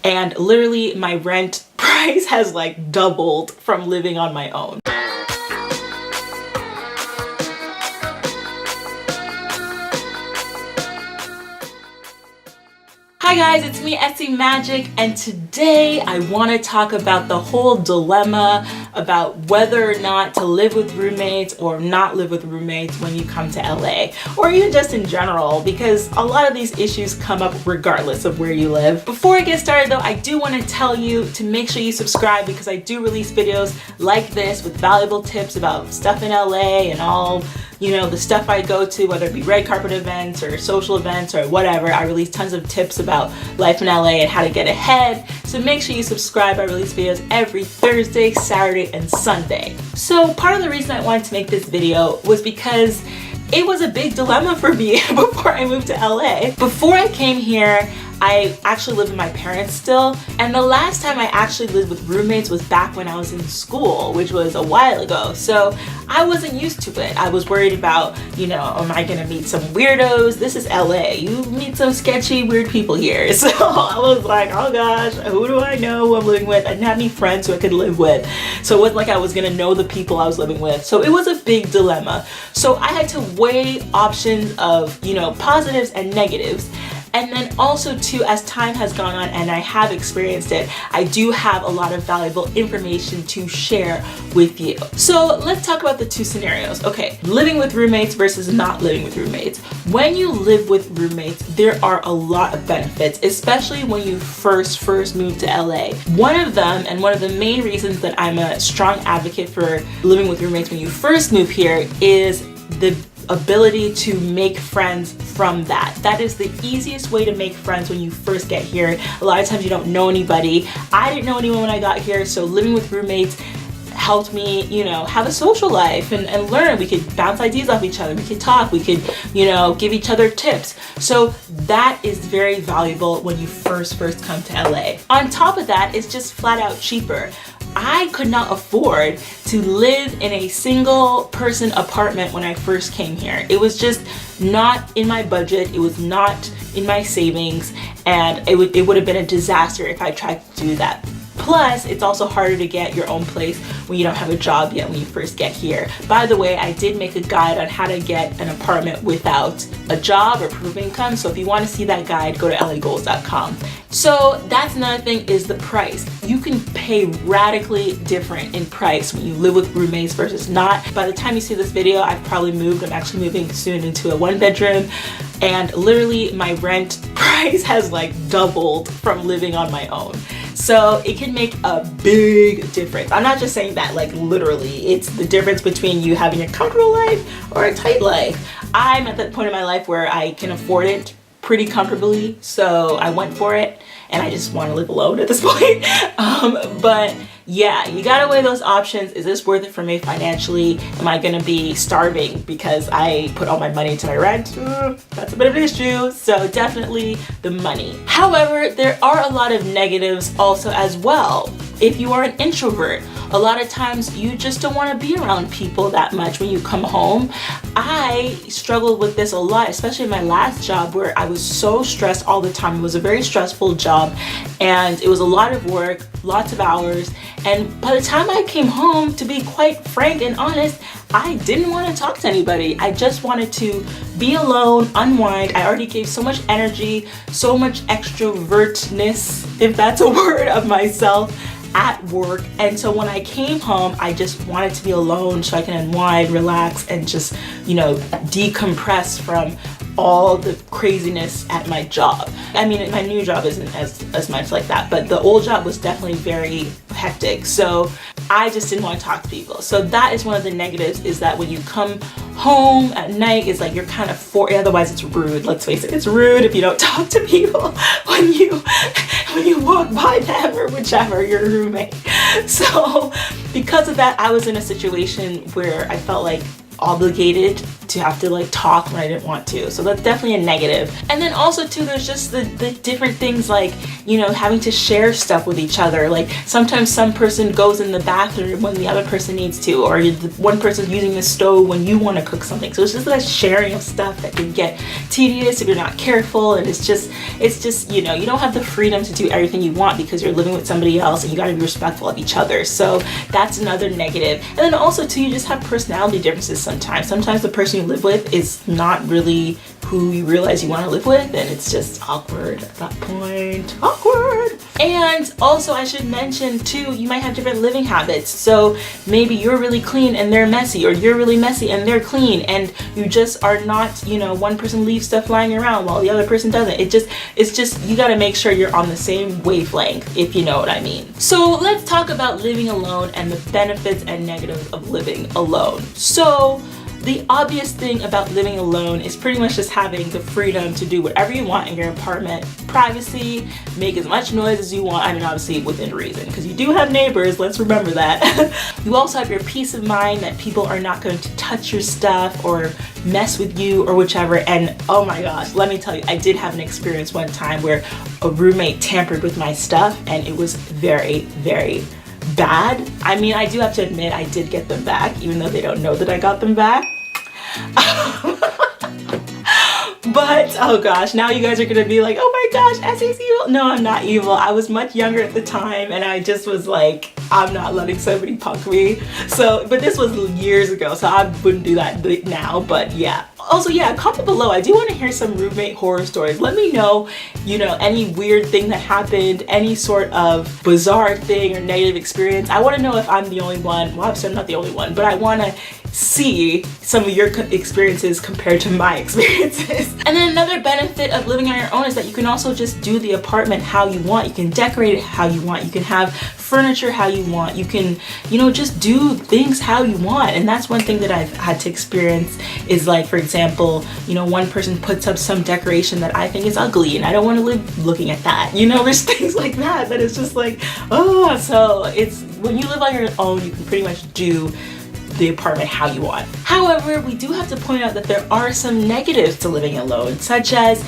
and literally my rent price has like doubled from living on my own. Hi guys, it's me, Etsy Magic, and today I want to talk about the whole dilemma about whether or not to live with roommates or not live with roommates when you come to LA, or even just in general, because a lot of these issues come up regardless of where you live. Before I get started though, I do want to tell you to make sure you subscribe, because I do release videos like this with valuable tips about stuff in LA and all, you know, the stuff I go to, whether it be red carpet events or social events or whatever. I release tons of tips about life in LA and how to get ahead. So make sure you subscribe. I release videos every Thursday, Saturday, and Sunday. So part of the reason I wanted to make this video was because it was a big dilemma for me before I moved to LA. Before I came here, I actually live with my parents still, and the last time I actually lived with roommates was back when I was in school, which was a while ago. So I wasn't used to it. I was worried about, you know, am I gonna meet some weirdos? This is LA. You meet some sketchy, weird people here. So I was like, oh gosh, who do I know who I'm living with? I didn't have any friends who I could live with. So it wasn't like I was gonna know the people I was living with. So it was a big dilemma. So I had to weigh options of, you know, positives and negatives. And then also too, as time has gone on and I have experienced it, I do have a lot of valuable information to share with you. So let's talk about the two scenarios. Okay, living with roommates versus not living with roommates. When you live with roommates, there are a lot of benefits, especially when you first move to LA. One of them, and one of the main reasons that I'm a strong advocate for living with roommates when you first move here, is the ability to make friends from that. That is the easiest way to make friends when you first get here. A lot of times you don't know anybody. I didn't know anyone when I got here, so living with roommates helped me, you know, have a social life and learn. We could bounce ideas off each other. We could talk. We could, you know, give each other tips. So that is very valuable when you first come to LA. On top of that, it's just flat out cheaper. I could not afford to live in a single person apartment when I first came here. It was just not in my budget. It was not in my savings, and it would have been a disaster if I tried to do that. Plus, it's also harder to get your own place when you don't have a job yet when you first get here. By the way, I did make a guide on how to get an apartment without a job or proof of income. So if you want to see that guide, go to lagoals.com. So that's another thing, is the price. You can pay radically different in price when you live with roommates versus not. By the time you see this video, I've probably moved. I'm actually moving soon into a 1-bedroom, and literally my rent price has like doubled from living on my own. So it can make a big difference. I'm not just saying that like literally. It's the difference between you having a comfortable life or a tight life. I'm at that point in my life where I can afford it pretty comfortably, so I went for it, and I just want to live alone at this point. But yeah, you gotta weigh those options. Is this worth it for me financially? Am I gonna be starving because I put all my money into my rent? That's a bit of an issue. So definitely the money. However, there are a lot of negatives also as well. If you are an introvert, a lot of times you just don't want to be around people that much when you come home. I struggled with this a lot, especially in my last job, where I was so stressed all the time. It was a very stressful job, and it was a lot of work, lots of hours. And by the time I came home, to be quite frank and honest, I didn't want to talk to anybody. I just wanted to be alone, unwind. I already gave so much energy, so much extrovertness, if that's a word, of myself at work. And so when I came home, I just wanted to be alone so I can unwind, relax, and just, you know, decompress from all the craziness at my job. I mean, my new job isn't as much like that, but the old job was definitely very hectic. So I just didn't want to talk to people. So that is one of the negatives, is that when you come home at night, it's like you're kind of otherwise it's rude. Let's face it, it's rude if you don't talk to people when you walk by them or whichever, your roommate. So because of that, I was in a situation where I felt like obligated to have to like talk when I didn't want to. So that's definitely a negative. And then also too, there's just the different things like, you know, having to share stuff with each other. Like sometimes some person goes in the bathroom when the other person needs to, or one person's using the stove when you want to cook something. So it's just that sharing of stuff that can get tedious if you're not careful. And it's just, you know, you don't have the freedom to do everything you want because you're living with somebody else, and you got to be respectful of each other. So that's another negative. And then also too, you just have personality differences sometimes. Sometimes the person you live with is not really who you realize you want to live with, and it's just awkward at that point. Awkward. And also I should mention too, you might have different living habits. So maybe you're really clean and they're messy, or you're really messy and they're clean, and you just are not, you know, one person leaves stuff lying around while the other person doesn't. It's just you got to make sure you're on the same wavelength, if you know what I mean. So let's talk about living alone and the benefits and negatives of living alone. So the obvious thing about living alone is pretty much just having the freedom to do whatever you want in your apartment. Privacy, make as much noise as you want. I mean, obviously within reason, because you do have neighbors, let's remember that. You also have your peace of mind that people are not going to touch your stuff or mess with you or whichever. And oh my gosh, let me tell you, I did have an experience one time where a roommate tampered with my stuff, and it was very, very bad. I mean, I do have to admit I did get them back, even though they don't know that I got them back. But oh gosh, now you guys are gonna be like, oh my gosh, Essie's evil. No, I'm not evil. I was much younger at the time, and I just was like, I'm not letting somebody punk me. So, but this was years ago, so I wouldn't do that now. But yeah. Also, yeah, comment below. I do want to hear some roommate horror stories. Let me know, you know, any weird thing that happened, any sort of bizarre thing or negative experience. I want to know if I'm the only one. Well, obviously I'm not the only one, but I want to see some of your experiences compared to my experiences. And then another benefit of living on your own is that you can also just do the apartment how you want. You can decorate it how you want. You can have furniture how you want. You can, you know, just do things how you want. And that's one thing that I've had to experience is, like, for example, you know, one person puts up some decoration that I think is ugly and I don't want to live looking at that. You know, there's things like that it's just like, oh, so it's when you live on your own, you can pretty much do the apartment how you want. However, we do have to point out that there are some negatives to living alone, such as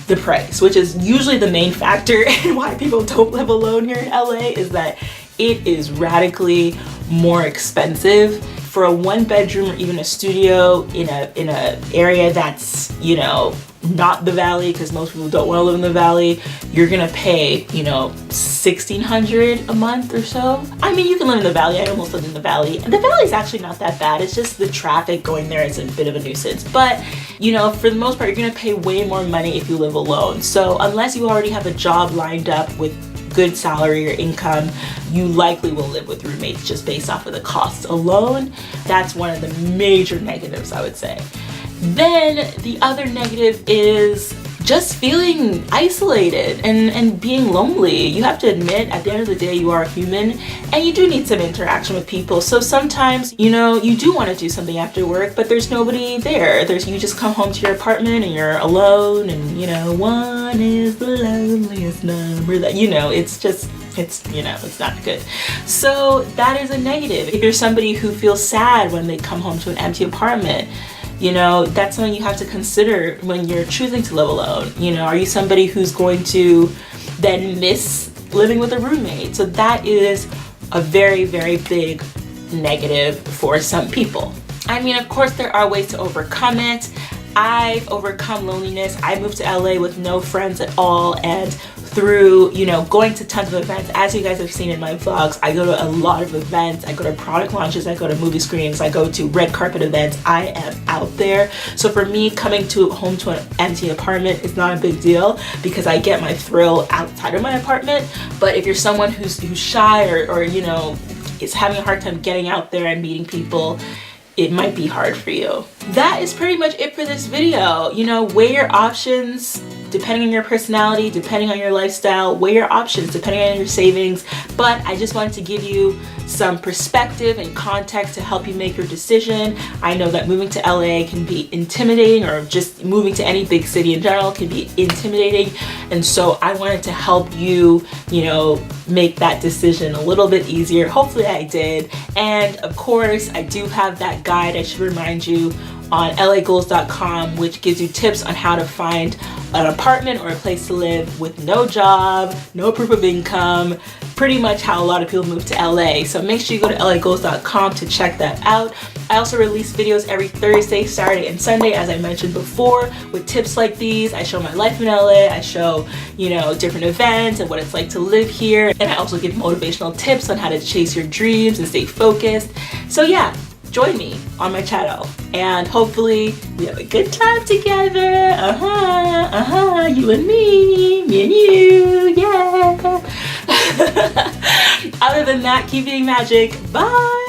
the price, which is usually the main factor in why people don't live alone here in LA, is that it is radically more expensive. For a 1-bedroom or even a studio in a area that's, you know, not the Valley, because most people don't want to live in the Valley, you're gonna pay, you know, $1,600 a month or so. I mean, you can live in the Valley. I almost lived in the Valley, and the Valley is actually not that bad. It's just the traffic going there is a bit of a nuisance. But, you know, for the most part, you're gonna pay way more money if you live alone. So unless you already have a job lined up with good salary or income, you likely will live with roommates just based off of the costs alone. That's one of the major negatives, I would say. Then the other negative is just feeling isolated and being lonely. You have to admit, at the end of the day, you are a human and you do need some interaction with people. So sometimes, you know, you do want to do something after work, but there's nobody there. You just come home to your apartment and you're alone, and, you know, one is the loneliest number. That, you know, it's you know, it's not good. So that is a negative. If you're somebody who feels sad when they come home to an empty apartment, you know, that's something you have to consider when you're choosing to live alone. You know, are you somebody who's going to then miss living with a roommate? So that is a very, very big negative for some people. I mean, of course, there are ways to overcome it. I've overcome loneliness. I moved to LA with no friends at all, and through, you know, going to tons of events, as you guys have seen in my vlogs, I go to a lot of events. I go to product launches, I go to movie screenings, I go to red carpet events. I am out there. So for me, coming home to an empty apartment is not a big deal because I get my thrill outside of my apartment. But if you're someone who's shy or you know, is having a hard time getting out there and meeting people, it might be hard for you. That is pretty much it for this video. You know, weigh your options depending on your personality, depending on your lifestyle, weigh your options depending on your savings. But I just wanted to give you some perspective and context to help you make your decision. I know that moving to LA can be intimidating, or just moving to any big city in general can be intimidating. And so I wanted to help you, you know, make that decision a little bit easier. Hopefully I did. And of course, I do have that guide I should remind you on lagoals.com, which gives you tips on how to find an apartment or a place to live with no job, no proof of income, pretty much how a lot of people move to LA. So make sure you go to lagoals.com to check that out. I also release videos every Thursday, Saturday, and Sunday, as I mentioned before, with tips like these. I show my life in LA, I show, different events and what it's like to live here, and I also give motivational tips on how to chase your dreams and stay focused. So yeah, join me on my channel and hopefully we have a good time together. You and me and you, yeah. Other than that, keep being magic. Bye.